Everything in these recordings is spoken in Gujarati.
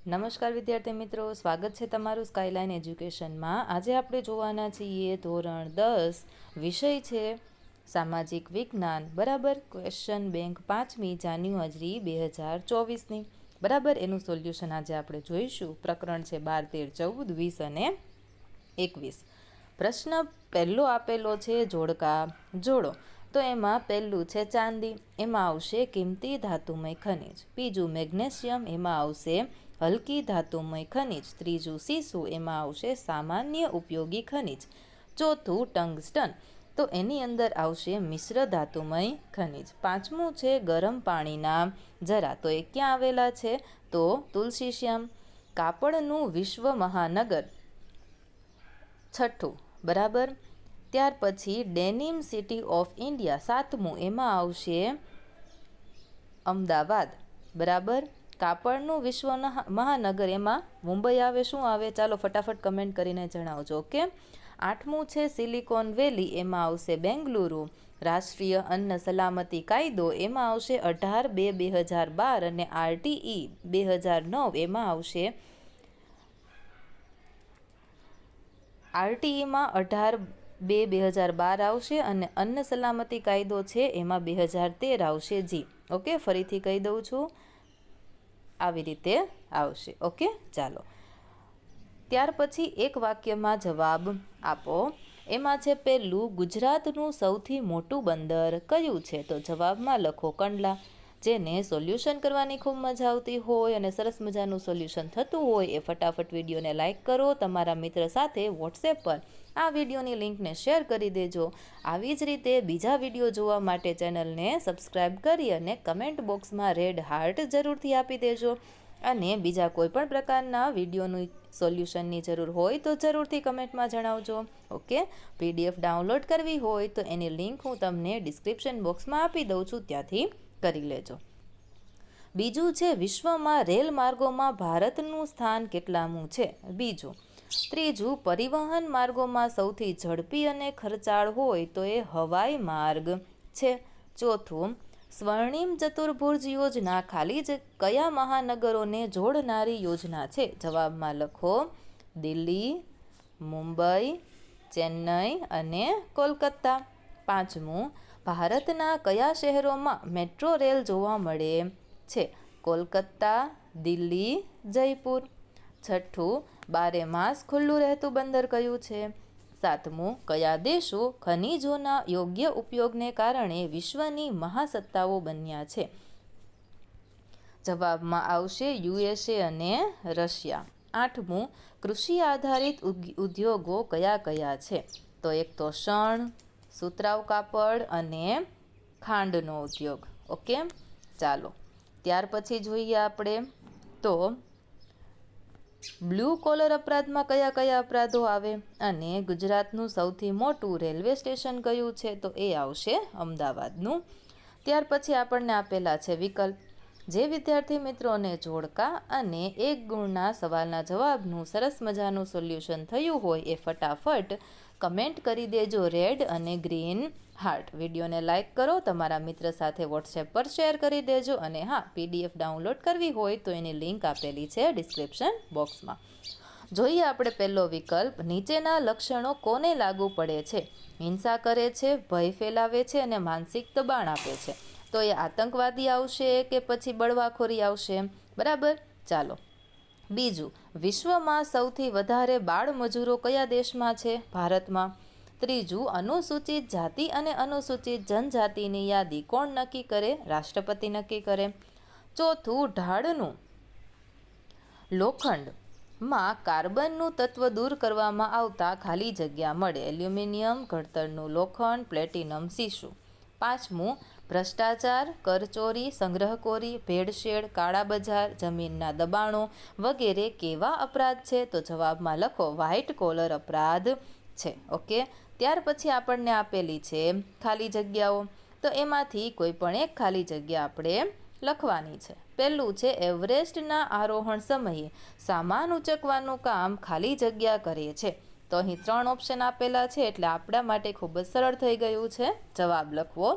નમસ્કાર વિદ્યાર્થી મિત્રો, સ્વાગત છે તમારું સ્કાયલાઇન એજ્યુકેશનમાં। આજે આપણે જોવાના છીએ ધોરણ 10 વિષય છે સામાજિક વિજ્ઞાન, બરાબર। ક્વેશ્ચન બેંક 5મી જાન્યુઆરી 2024ની, બરાબર। એનું સોલ્યુશન આજે આપણે જોઈશું। પ્રકરણ છે 12, 13, 14, 20 અને 21। પ્રશ્ન પહેલો આપેલો છે જોડકા જોડો। તો એમાં પહેલું છે ચાંદી, એમાં આવશે કિંમતી ધાતુમય ખનિજ। બીજું મેગ્નેશિયમ, એમાં આવશે હલકી ધાતુમય ખનિજ। ત્રીજું સીસું, એમાં આવશે સામાન્ય ઉપયોગી ખનિજ। ચોથું ટંગસ્ટન, તો એની અંદર આવશે મિશ્ર ધાતુમય ખનિજ। પાંચમું છે ગરમ પાણીના ઝરા, તો એ ક્યાં આવેલા છે? તો તુલસીશ્યામ। કાપડનું વિશ્વ મહાનગર છઠ્ઠું, બરાબર। ત્યાર પછી ડેનિમ સિટી ઓફ ઇન્ડિયા સાતમું, એમાં આવશે અમદાવાદ, બરાબર। કાપડનું વિશ્વ મહાનગર, એમાં મુંબઈ આવે, શું આવે? ચાલો ફટાફટ કમેન્ટ કરીને જણાવજો, ઓકે। આઠમું છે સિલિકોન વેલી, એમાં આવશે બેંગલુરુ। રાષ્ટ્રીય અન્ન સલામતી કાયદો, એમાં આવશે 18/2/2012 અને RTE 2009, એમાં આવશે RTEમાં 18/2/2012 આવશે અને અન્ન સલામતી કાયદો છે એમાં 2013 આવશે જી, ઓકે। ફરીથી કહી દઉં છું, આવી રીતે આવશે, ઓકે। ચાલો, ત્યાર પછી એક વાક્યમાં જવાબ આપો। એમાં છે પહેલું, ગુજરાતનું સૌથી મોટું બંદર કયું છે? તો જવાબમાં લખો કંડલા। જેને સોલ્યુશન કરવાની ખૂબ મજા આવતી હોય અને સરસ મજાનું સોલ્યુશન થતું હોય એ ફટાફટ વિડીયોને લાઇક કરો, તમારા મિત્ર સાથે વોટ્સએપ પર આ વિડીયોની લિંકને શેર કરી દેજો। આવી જ રીતે બીજા વિડીયો જોવા માટે ચેનલને સબસ્ક્રાઈબ કરી અને કમેન્ટ બોક્સમાં રેડ હાર્ટ જરૂરથી આપી દેજો। અને બીજા કોઈ પણ પ્રકારના વિડીયોનું સોલ્યુશનની જરૂર હોય તો જરૂરથી કમેન્ટમાં જણાવજો, ઓકે। PDF ડાઉનલોડ કરવી હોય તો એની લિંક હું તમને ડિસ્ક્રિપ્શન બોક્સમાં આપી દઉં છું, ત્યાંથી કરી લેજો। બીજું છે વિશ્વમાં રેલ માર્ગોમાં ભારતનું સ્થાન કેટલામું છે? બીજું। ત્રીજું, પરિવહન માર્ગોમાં સૌથી ઝડપી અને ખર્ચાળ હોય તો એ હવાઈ માર્ગ છે। ચોથું, સ્વર્ણિમ ચતુર્ભુજ યોજના કયા મહાનગરોને જોડનારી યોજના છે? જવાબમાં લખો દિલ્હી, મુંબઈ, ચેન્નઈ અને કોલકાતા। પાંચમું, ભારતના કયા શહેરોમાં મેટ્રો રેલ જોવા મળે છે? કોલકાતા, દિલ્હી, જયપુર। છઠ્ઠું, 12 માસ ખુલ્લું રહેતું બંદર કયું છે? સાતમું, કયા દેશો ખનિજોના યોગ્ય ઉપયોગને કારણે વિશ્વની મહાસત્તાઓ બન્યા છે? જવાબમાં આવશે USA અને રશિયા। આઠમું, કૃષિ આધારિત ઉદ્યોગો કયા કયા છે? તો એક તો શણ, સુતરાઉ કાપડ અને ખાંડનો ઉદ્યોગ, ઓકે। ચાલો, ત્યાર પછી જોઈએ આપણે તો બ્લુ કોલર અપરાધમાં કયા કયા અપરાધો આવે? અને ગુજરાતનું સૌથી મોટું રેલવે સ્ટેશન કયું છે? તો એ આવશે અમદાવાદનું। ત્યાર પછી આપણને આપેલા છે વિકલ્પ। જે વિદ્યાર્થી મિત્રોને જોડકા અને એક ગુણના સવાલના જવાબનું સરસ મજાનું સોલ્યુશન થયું હોય એ ફટાફટ કમેન્ટ કરી દેજો રેડ અને ગ્રીન હાર્ટ। વિડીયોને લાઇક કરો, તમારા મિત્ર સાથે વોટ્સએપ પર શેર કરી દેજો અને હા, PDF ડાઉનલોડ કરવી હોય તો એની લિંક આપેલી છે ડિસ્ક્રિપ્શન બોક્સમાં। જોઈએ આપણે પહેલો વિકલ્પ, નીચેના લક્ષણો કોને લાગુ પડે છે? હિંસા કરે છે, ભય ફેલાવે છે અને માનસિક દબાણ આપે છે। તો એ આતંકવાદી આવશે કે પછી બળવાખોરી આવશે? બરાબર, ચાલો। બીજું, વિશ્વમાં સૌથી વધારે બાળ મજૂરો કયા દેશમાં છે? ભારતમાં। ત્રીજું, અનુસૂચિત જાતિ અને અનુસૂચિત જનજાતિની યાદી કોણ નક્કી કરે? રાષ્ટ્રપતિ નક્કી કરે। ચોથું, ઢાળનું લોખંડમાં કાર્બનનું તત્વ દૂર કરવામાં આવતા ખાલી જગ્યા મળે? એલ્યુમિનિયમ, ઘડતરનું લોખંડ, પ્લેટિનમ, સીસું। પાંચમું, ભ્રષ્ટાચાર, કરચોરી, સંગ્રહખોરી, ભેળસેળ, કાળાબજાર, જમીનના દબાણો વગેરે કેવા અપરાધ છે? તો જવાબમાં લખો વ્હાઇટ કોલર અપરાધ છે, ઓકે। ત્યાર પછી આપણને આપેલી છે ખાલી જગ્યાઓ, તો એમાંથી કોઈ પણ એક ખાલી જગ્યા આપણે લખવાની છે। પહેલું છે એવરેસ્ટના આરોહણ સમયે સામાન ઉંચકવાનું કામ ખાલી જગ્યા કરે છે। તો અહીં 3 ઓપ્શન આપેલા છે એટલે આપણા માટે ખૂબ જ સરળ થઈ ગયું છે જવાબ લખવો।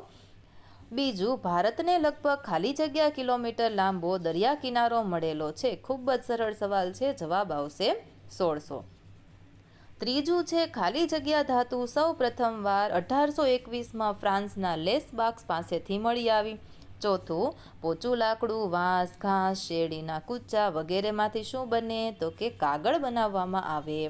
બીજું, ભારતને લગભગ ખાલી જગ્યા કિલોમીટર લાંબો દરિયા કિનારો મળેલો છે. ખૂબ જ સરળ સવાલ છે. જવાબ આવશે 1600. ત્રીજું છે, ખાલી જગ્યા ધાતુ સૌ પ્રથમવાર 1821માં ફ્રાન્સના લેસબાક્સ પાસેથી મળી આવી. ચોથું, પોચું લાકડું, વાંસ, ઘાસ, શેરડીના કૂચા વગેરેમાંથી શું બને? તો કે કાગળ બનાવવામાં આવે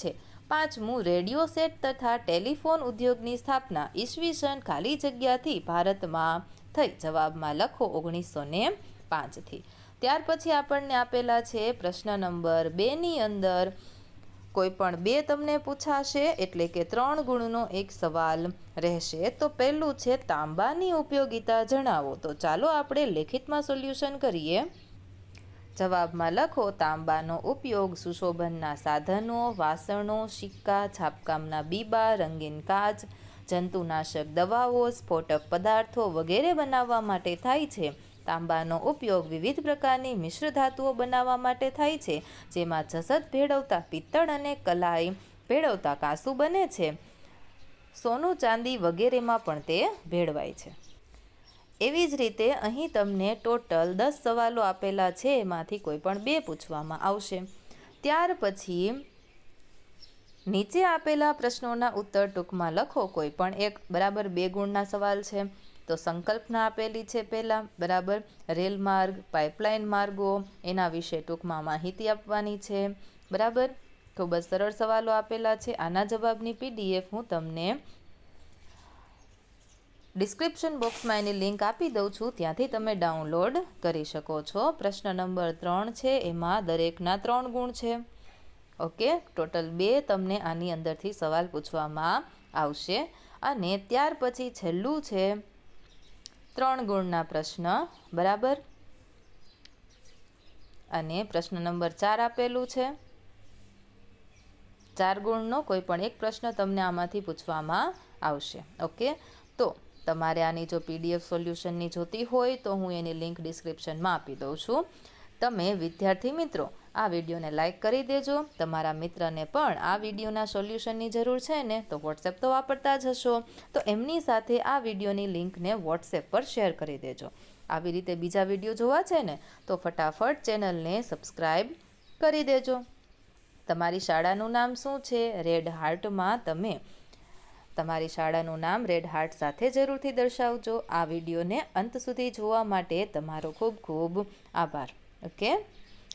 છે. પાંચમું, રેડિયો સેટ તથા ટેલિફોન ઉદ્યોગની સ્થાપના ઈસવીસન ખાલી જગ્યાથી ભારતમાં થઈ. જવાબમાં લખો 1905થી. ત્યાર પછી આપણને આપેલા છે પ્રશ્ન નંબર 2ની અંદર કોઈ પણ 2 તમને પૂછાશે, એટલે કે 3 ગુણનો એક સવાલ રહેશે. તો પહેલું છે, તાંબાની ઉપયોગિતા જણાવો. તો ચાલો આપણે લેખિતમાં સોલ્યુશન કરીએ. જવાબમાં લખો, તાંબાનો ઉપયોગ સુશોભનના સાધનો, વાસણો, સિક્કા, છાપકામના બીબા, રંગીન કાચ, જંતુનાશક દવાઓ, સ્ફોટક પદાર્થો વગેરે બનાવવા માટે થાય છે. તાંબાનો ઉપયોગ વિવિધ પ્રકારની મિશ્ર ધાતુઓ બનાવવા માટે થાય છે, જેમાં જસત ભેળવતા પિત્તળ અને કલાઈ ભેળવતા કાંસુ બને છે. સોનું, ચાંદી વગેરેમાં પણ તે ભેળવાય છે. એવી જ રીતે અહીં તમને ટોટલ 10 સવાલો આપેલા છે, એમાંથી કોઈ પણ 2 પૂછવામાં આવશે. ત્યાર પછી નીચે આપેલા પ્રશ્નોના ઉત્તર ટૂંકમાં લખો. કોઈ પણ એક બરાબર 2 ગુણના સવાલ છે. તો સંકલ્પના આપેલી છે પહેલાં, બરાબર. રેલ માર્ગ, પાઇપલાઇન માર્ગો, એના વિશે ટૂંકમાં માહિતી આપવાની છે, બરાબર. ખૂબ જ સરળ સવાલો આપેલા છે. આના જવાબની PDF હું તમને ડિસ્ક્રિપ્શન બોક્સમાં એની લિંક આપી દઉં છું, ત્યાંથી તમે ડાઉનલોડ કરી શકો છો. પ્રશ્ન નંબર 3 છે, એમાં દરેકના 3 ગુણ છે. ઓકે, ટોટલ 2 તમને આની અંદરથી સવાલ પૂછવામાં આવશે. અને ત્યાર પછી છેલ્લું છે 3 ગુણના પ્રશ્ન, બરાબર. અને પ્રશ્ન નંબર 4 આપેલું છે. 4 ગુણનો કોઈ પણ એક પ્રશ્ન તમને આમાંથી પૂછવામાં આવશે. ઓકે, તો તમારે આની જો PDF સોલ્યુશનની જોતી હોય તો હું એની લિંક ડિસ્ક્રિપ્શનમાં આપી દઉં છું. તમે વિદ્યાર્થી મિત્રો આ વિડીયોને લાઇક કરી દેજો. તમારા મિત્રને પણ આ વિડીયોના સોલ્યુશનની જરૂર છે ને, તો વોટ્સએપ તો વાપરતા જ હશો, તો એમની સાથે આ વિડીયોની લિંકને વોટ્સએપ પર શેર કરી દેજો. આવી રીતે બીજા વિડીયો જોવા છે ને, તો ફટાફટ ચેનલને સબસ્ક્રાઈબ કરી દેજો. તમારી શાળાનું નામ શું છે? રેડ હાર્ટમાં તમે તમારી શાળાનું નામ રેડ હાર્ટ સાથે જરૂરથી દર્શાવજો. આ વિડીયોને અંત સુધી જોવા માટે તમારો ખૂબ ખૂબ આભાર. ઓકે,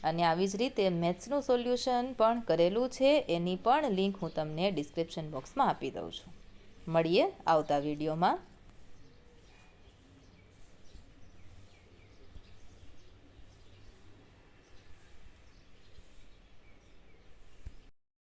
અને આવી જ રીતે મેથ્સનું સોલ્યુશન પણ કરેલું છે, એની પણ લિંક હું તમને ડિસ્ક્રિપ્શન બોક્સમાં આપી દઉં છું. મળીએ આવતા વિડીયોમાં.